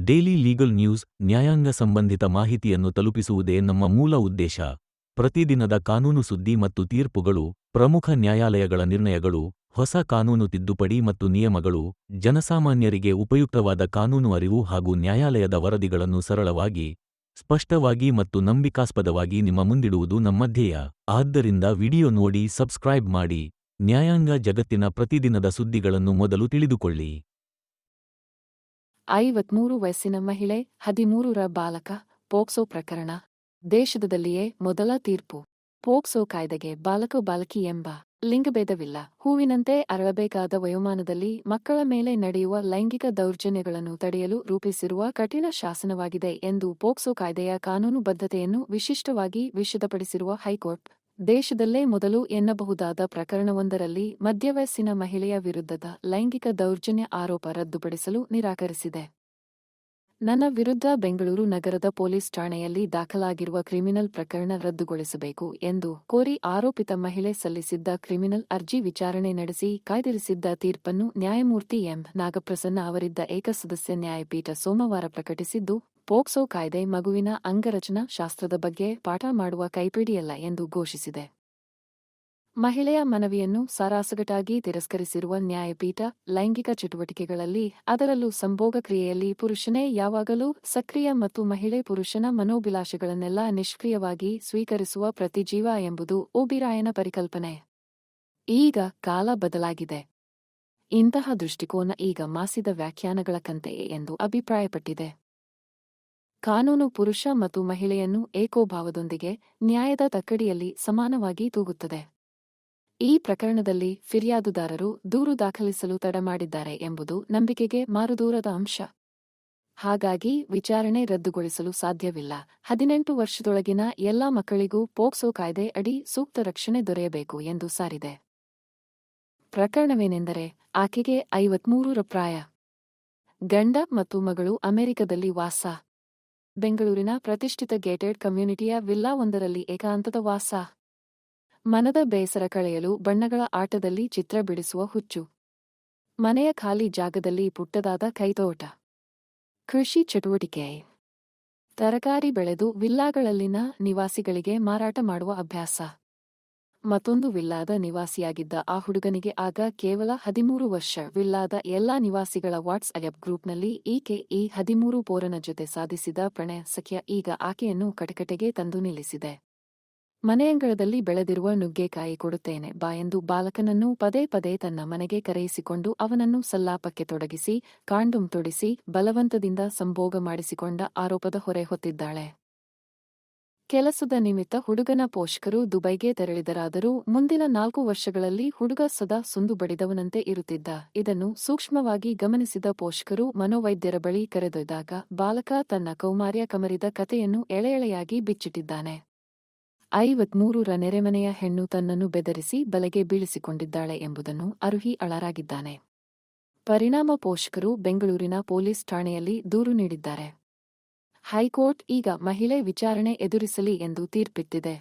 Daily legal news ನ್ಯಾಯಾಂಗ ಸಂಬಂಧಿತ ಮಾಹಿತಿಯನ್ನು ತಲುಪಿಸುವುದೇ ನಮ್ಮ ಮೂಲ ಉದ್ದೇಶ. ಪ್ರತಿದಿನದ ಕಾನೂನು ಸುದ್ದಿ ಮತ್ತು ತೀರ್ಪುಗಳು, ಪ್ರಮುಖ ನ್ಯಾಯಾಲಯಗಳ ನಿರ್ಣಯಗಳು, ಹೊಸ ಕಾನೂನು ತಿದ್ದುಪಡಿ ಮತ್ತು ನಿಯಮಗಳು, ಜನಸಾಮಾನ್ಯರಿಗೆ ಉಪಯುಕ್ತವಾದ ಕಾನೂನು ಅರಿವು ಹಾಗೂ ನ್ಯಾಯಾಲಯದ ವರದಿಗಳನ್ನು ಸರಳವಾಗಿ, ಸ್ಪಷ್ಟವಾಗಿ ಮತ್ತು ನಂಬಿಕಾಸ್ಪದವಾಗಿ ನಿಮ್ಮ ಮುಂದಿಡುವುದು ನಮ್ಮ ಧ್ಯೇಯ. ಆದ್ದರಿಂದ ವಿಡಿಯೋ ನೋಡಿ ಸಬ್ಸ್ಕ್ರೈಬ್ ಮಾಡಿ, ನ್ಯಾಯಾಂಗ ಜಗತ್ತಿನ ಪ್ರತಿದಿನದ ಸುದ್ದಿಗಳನ್ನು ಮೊದಲು ತಿಳಿದುಕೊಳ್ಳಿ. 53 ವಯಸ್ಸಿನ ಮಹಿಳೆ, 13ರ ಬಾಲಕ, ಪೋಕ್ಸೋ ಪ್ರಕರಣ. ದೇಶದಲ್ಲಿಯೇ ಮೊದಲ ತೀರ್ಪು. ಪೋಕ್ಸೋ ಕಾಯ್ದೆಗೆ ಬಾಲಕ-ಬಾಲಕಿ ಎಂಬ ಲಿಂಗಭೇದವಿಲ್ಲ. ಹೂವಿನಂತೆ ಅರಳಬೇಕಾದ ವಯೋಮಾನದಲ್ಲಿ ಮಕ್ಕಳ ಮೇಲೆ ನಡೆಯುವ ಲೈಂಗಿಕ ದೌರ್ಜನ್ಯಗಳನ್ನು ತಡೆಯಲು ರೂಪಿಸಿರುವ ಕಠಿಣ ಶಾಸನವಾಗಿದೆ ಎಂದು ಪೋಕ್ಸೋ ಕಾಯ್ದೆಯ ಕಾನೂನುಬದ್ಧತೆಯನ್ನು ವಿಶಿಷ್ಟವಾಗಿ ವಿಷದಪಡಿಸಿರುವ ಹೈಕೋರ್ಟ್, ದೇಶದಲ್ಲೇ ಮೊದಲು ಎನ್ನಬಹುದಾದ ಪ್ರಕರಣವೊಂದರಲ್ಲಿ ಮಧ್ಯವಯಸ್ಸಿನ ಮಹಿಳೆಯ ವಿರುದ್ಧದ ಲೈಂಗಿಕ ದೌರ್ಜನ್ಯ ಆರೋಪ ರದ್ದುಪಡಿಸಲು ನಿರಾಕರಿಸಿದೆ. ನನ್ನ ವಿರುದ್ಧ ಬೆಂಗಳೂರು ನಗರದ ಪೊಲೀಸ್ ಠಾಣೆಯಲ್ಲಿ ದಾಖಲಾಗಿರುವ ಕ್ರಿಮಿನಲ್ ಪ್ರಕರಣ ರದ್ದುಗೊಳಿಸಬೇಕು ಎಂದು ಕೋರಿ ಆರೋಪಿತ ಮಹಿಳೆ ಸಲ್ಲಿಸಿದ್ದ ಕ್ರಿಮಿನಲ್ ಅರ್ಜಿ ವಿಚಾರಣೆ ನಡೆಸಿ ಕಾಯ್ದಿರಿಸಿದ್ದ ತೀರ್ಪನ್ನು ನ್ಯಾಯಮೂರ್ತಿ ಎಂ. ನಾಗಪ್ರಸನ್ನ ಅವರಿದ್ದ ಏಕಸದಸ್ಯ ನ್ಯಾಯಪೀಠ ಸೋಮವಾರ ಪ್ರಕಟಿಸಿದ್ದು, ಪೋಕ್ಸೋ ಕಾಯ್ದೆ ಮಗುವಿನ ಅಂಗರಚನಾ ಶಾಸ್ತ್ರದ ಬಗ್ಗೆ ಪಾಠ ಮಾಡುವ ಕೈಪಿಡಿಯಲ್ಲ ಎಂದು ಘೋಷಿಸಿದೆ. ಮಹಿಳೆಯ ಮನವಿಯನ್ನು ಸಾರಾಸಗಟಾಗಿ ತಿರಸ್ಕರಿಸಿರುವ ನ್ಯಾಯಪೀಠ, ಲೈಂಗಿಕ ಚಟುವಟಿಕೆಗಳಲ್ಲಿ, ಅದರಲ್ಲೂ ಸಂಭೋಗ ಕ್ರಿಯೆಯಲ್ಲಿ ಪುರುಷನೇ ಯಾವಾಗಲೂ ಸಕ್ರಿಯ ಮತ್ತು ಮಹಿಳೆ ಪುರುಷನ ಮನೋಭಿಲಾಷೆಗಳನ್ನೆಲ್ಲ ನಿಷ್ಕ್ರಿಯವಾಗಿ ಸ್ವೀಕರಿಸುವ ಪ್ರತಿಜೀವ ಎಂಬುದು ಓಬಿರಾಯನ ಪರಿಕಲ್ಪನೆ. ಈಗ ಕಾಲ ಬದಲಾಗಿದೆ. ಇಂತಹ ದೃಷ್ಟಿಕೋನ ಈಗ ಮಾಸಿದ ವ್ಯಾಖ್ಯಾನಗಳ ಕಂತೆಯೇ ಎಂದು ಅಭಿಪ್ರಾಯಪಟ್ಟಿದೆ. ಕಾನೂನು ಪುರುಷ ಮತ್ತು ಮಹಿಳೆಯನ್ನು ಏಕೋಭಾವದೊಂದಿಗೆ ನ್ಯಾಯದ ತಕ್ಕಡಿಯಲ್ಲಿ ಸಮಾನವಾಗಿ ತೂಗುತ್ತದೆ. ಈ ಪ್ರಕರಣದಲ್ಲಿ ಫಿರ್ಯಾದುದಾರರು ದೂರು ದಾಖಲಿಸಲು ತಡ ಮಾಡಿದ್ದಾರೆ ಎಂಬುದು ನಂಬಿಕೆಗೆ ಮಾರುದೂರದ ಅಂಶ. ಹಾಗಾಗಿ ವಿಚಾರಣೆ ರದ್ದುಗೊಳಿಸಲು ಸಾಧ್ಯವಿಲ್ಲ. 18 ವರ್ಷದೊಳಗಿನ ಎಲ್ಲಾ ಮಕ್ಕಳಿಗೂ ಪೋಕ್ಸೋ ಕಾಯ್ದೆ ಅಡಿ ಸೂಕ್ತ ರಕ್ಷಣೆ ದೊರೆಯಬೇಕು ಎಂದು ಸಾರಿದೆ. ಪ್ರಕರಣವೇನೆಂದರೆ, ಆಕೆಗೆ 53ರ ಪ್ರಾಯ. ಗಂಡ ಮತ್ತು ಮಗಳು ಅಮೆರಿಕದಲ್ಲಿ ವಾಸ. ಬೆಂಗಳೂರಿನ ಪ್ರತಿಷ್ಠಿತ ಗೇಟೆಡ್ ಕಮ್ಯುನಿಟಿಯ ವಿಲ್ಲಾವೊಂದರಲ್ಲಿ ಏಕಾಂತದ ವಾಸ. ಮನದ ಬೇಸರ ಕಳೆಯಲು ಬಣ್ಣಗಳ ಆಟದಲ್ಲಿ ಚಿತ್ರ ಬಿಡಿಸುವ ಹುಚ್ಚು. ಮನೆಯ ಖಾಲಿ ಜಾಗದಲ್ಲಿ ಪುಟ್ಟದಾದ ಕೈತೋಟ. ಕೃಷಿ ಚಟುವಟಿಕೆ. ತರಕಾರಿ ಬೆಳೆದು ವಿಲ್ಲಾಗಳಲ್ಲಿನ ನಿವಾಸಿಗಳಿಗೆ ಮಾರಾಟ ಮಾಡುವ ಅಭ್ಯಾಸ. ಮತ್ತೊಂದು ವಿಲ್ಲಾದ ನಿವಾಸಿಯಾಗಿದ್ದ ಆ ಹುಡುಗನಿಗೆ ಆಗ ಕೇವಲ 13 ವರ್ಷ. ವಿಲ್ಲಾದ ಎಲ್ಲಾ ನಿವಾಸಿಗಳ ವಾಟ್ಸ್ಆ್ಯಪ್ ಗ್ರೂಪ್ನಲ್ಲಿ ಈಕೆ ಈ 13 ಪೋರನ ಜೊತೆ ಸಾಧಿಸಿದ ಪ್ರಣಯ ಸಖ್ಯ ಈಗ ಆಕೆಯನ್ನು ಕಟಕಟೆಗೆ ತಂದು ನಿಲ್ಲಿಸಿದೆ. ಮನೆಯಂಗಳದಲ್ಲಿ ಬೆಳೆದಿರುವ ನುಗ್ಗೆಕಾಯಿ ಕೊಡುತ್ತೇನೆ ಬಾ ಎಂದು ಬಾಲಕನನ್ನು ಪದೇ ಪದೇ ತನ್ನ ಮನೆಗೆ ಕರೆಯಿಸಿಕೊಂಡು ಅವನನ್ನು ಸಲ್ಲಾಪಕ್ಕೆ ತೊಡಗಿಸಿ, ಕಾಂಡೋಮ್ ತೊಡಿಸಿ, ಬಲವಂತದಿಂದ ಸಂಭೋಗ ಮಾಡಿಸಿಕೊಂಡ ಆರೋಪದ ಹೊರೆ ಹೊತ್ತಿದ್ದಾಳೆ. ಕೆಲಸದ ನಿಮಿತ್ತ ಹುಡುಗನ ಪೋಷಕರು ದುಬೈಗೆ ತೆರಳಿದರಾದರೂ ಮುಂದಿನ 4 ವರ್ಷಗಳಲ್ಲಿ ಹುಡುಗ ಸದಾ ಸುಂದು ಬಡಿದವನಂತೆ ಇರುತ್ತಿದ್ದ. ಇದನ್ನು ಸೂಕ್ಷ್ಮವಾಗಿ ಗಮನಿಸಿದ ಪೋಷಕರು ಮನೋವೈದ್ಯರ ಬಳಿ ಕರೆದೊಯ್ದಾಗ ಬಾಲಕ ತನ್ನ ಕೌಮಾರ್ಯ ಕಮರಿದ ಕತೆಯನ್ನು ಎಳೆಯಾಗಿ ಬಿಚ್ಚಿಟ್ಟಿದ್ದಾನೆ. 53ರ ನೆರೆಮನೆಯ ಹೆಣ್ಣು ತನ್ನನ್ನು ಬೆದರಿಸಿ ಬಲೆಗೆ ಬೀಳಿಸಿಕೊಂಡಿದ್ದಾಳೆ ಎಂಬುದನ್ನು ಅರುಹಿ ಅಳರಾಗಿದ್ದಾನೆ. ಪರಿಣಾಮ ಪೋಷಕರು ಬೆಂಗಳೂರಿನ ಪೊಲೀಸ್ ಠಾಣೆಯಲ್ಲಿ ದೂರು ನೀಡಿದ್ದಾರೆ. ಹೈಕೋರ್ಟ್ ಈಗ ಮಹಿಳೆ ವಿಚಾರಣೆ ಎದುರಿಸಲಿ ಎಂದು ತೀರ್ಪಿತ್ತಿದೆ.